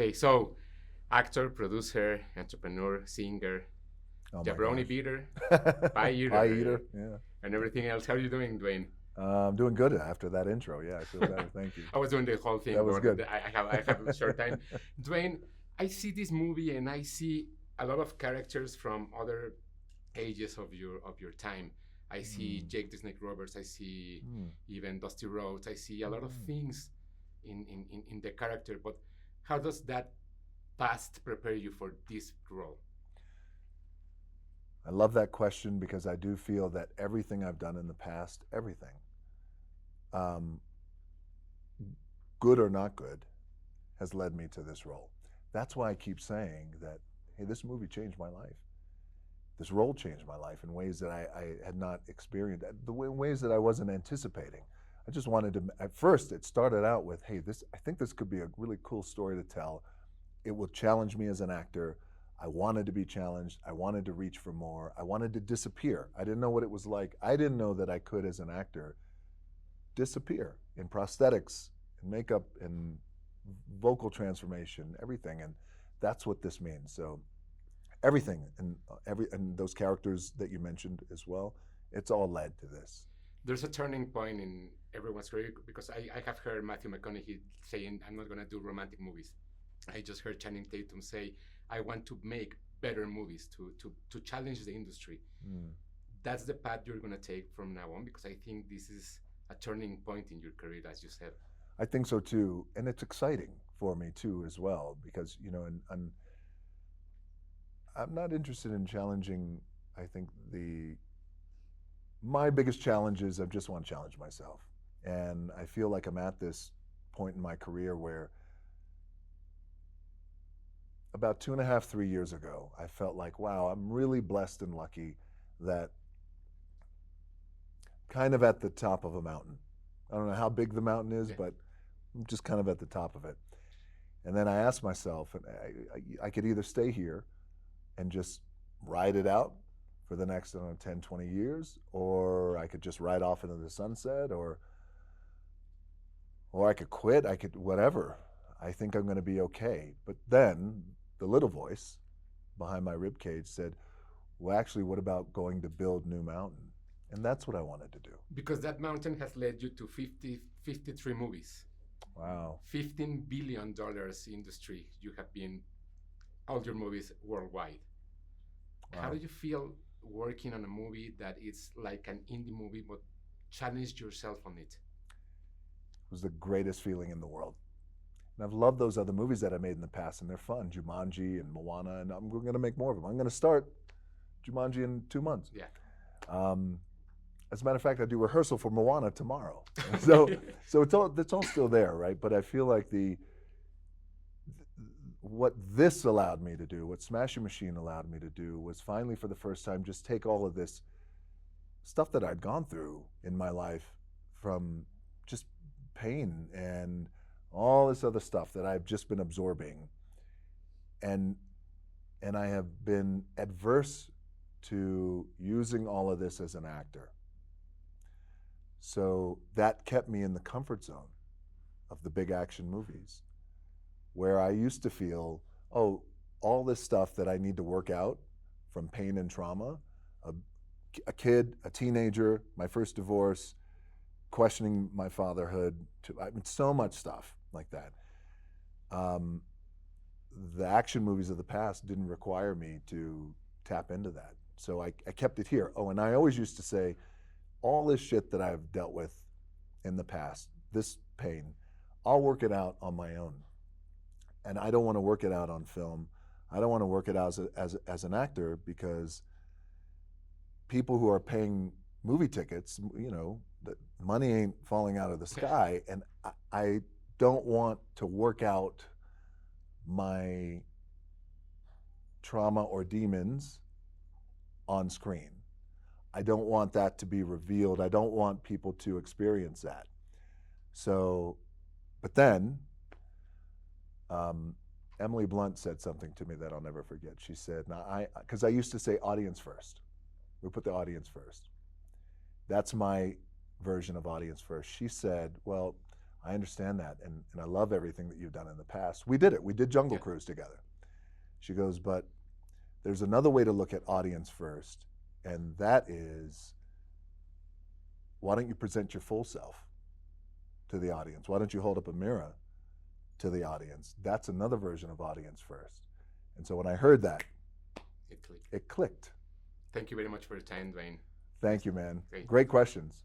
Okay, so actor, producer, entrepreneur, singer, Oh my jabroni gosh. beater, pie Pie eater, eater. Yeah. and everything else. How are you doing, Dwayne? I'm doing good after that intro. Yeah, I feel better. Thank you. I was doing the whole thing, That was but good. I have a short time. Dwayne, I see this movie and I see a lot of characters from other ages of your time. I see Mm, Jake the Snake Roberts. I see mm, even Dusty Rhodes. I see a lot of mm. things in the character. But how does that past prepare you for this role? I love that question because I do feel that everything I've done in the past, everything, um, good or not good, has led me to this role. That's why I keep saying that, hey, this movie changed my life. This role changed my life in ways that I had not experienced, in ways that I wasn't anticipating. I just wanted to, at first, it started out with, hey, I think this could be a really cool story to tell. It will challenge me as an actor. I wanted to be challenged. I wanted to reach for more. I wanted to disappear. I didn't know what it was like. I didn't know that I could, as an actor, disappear in prosthetics and makeup and vocal transformation, everything. And that's what this means. So everything and those characters that you mentioned as well, it's all led to this. There's a turning point in everyone's career because I have heard Matthew McConaughey saying, I'm not going to do romantic movies. I just heard Channing Tatum say, I want to make better movies to challenge the industry. Mm. That's the path you're going to take from now on because I think this is a turning point in your career, as you said. I think so too, and it's exciting for me too as well because and I'm not interested in challenging. I think the my biggest challenge is I just want to challenge myself, and I feel like I'm at this point in my career where about 2.5, 3 years ago, I felt like, wow, I'm really blessed and lucky that kind of at the top of a mountain. I don't know how big the mountain is, Yeah. but I'm just kind of at the top of it. And then I asked myself, and I could either stay here and just ride it out for the next, I don't know, 10, 20 years, or I could just ride off into the sunset, or I could quit, I could, whatever. I think I'm going to be okay. But then the little voice behind my rib cage said, well, actually, what about going to build new mountain? And that's what I wanted to do. Because that mountain has led you to 53 movies, Wow. $15 billion industry. You have been all your movies worldwide. How do Wow. you feel working on a movie that is like an indie movie, but challenge yourself on it? It was the greatest feeling in the world. And I've loved those other movies that I made in the past, and they're fun. Jumanji and Moana, and I'm going to make more of them. I'm going to start Jumanji in 2 months. Yeah. Um, as a matter of fact, I do rehearsal for Moana tomorrow. So it's all still there, right? But I feel like what this allowed me to do, what Smashing Machine allowed me to do, was finally for the first time just take all of this stuff that I'd gone through in my life, from just pain and all this other stuff that I've just been absorbing, and I have been adverse to using all of this as an actor. So that kept me in the comfort zone of the big action movies, where I used to feel, oh, all this stuff that I need to work out from pain and trauma, a kid, a teenager, my first divorce, questioning my fatherhood, so much stuff like that. Um, the action movies of the past didn't require me to tap into that. So I kept it here. Oh, and I always used to say, all this shit that I've dealt with in the past, this pain, I'll work it out on my own. And I don't want to work it out on film. I don't want to work it out as an actor, because people who are paying movie tickets, the money ain't falling out of the sky. And I don't want to work out my trauma or demons on screen. I don't want that to be revealed. I don't want people to experience that. So, but then Emily Blunt said something to me that I'll never forget. She said, now because I used to say audience first. We put the audience first. That's my version of audience first. She said, well, I understand that, and I love everything that you've done in the past. We did it. We did Jungle Yeah. Cruise together. She goes, but there's another way to look at audience first, and that is, why don't you present your full self to the audience? Why don't you hold up a mirror to the audience? That's another version of audience first. And so when I heard that, It clicked. it clicked. Thank you very much for your time, Dwayne. Thank you, man. Great. Great questions.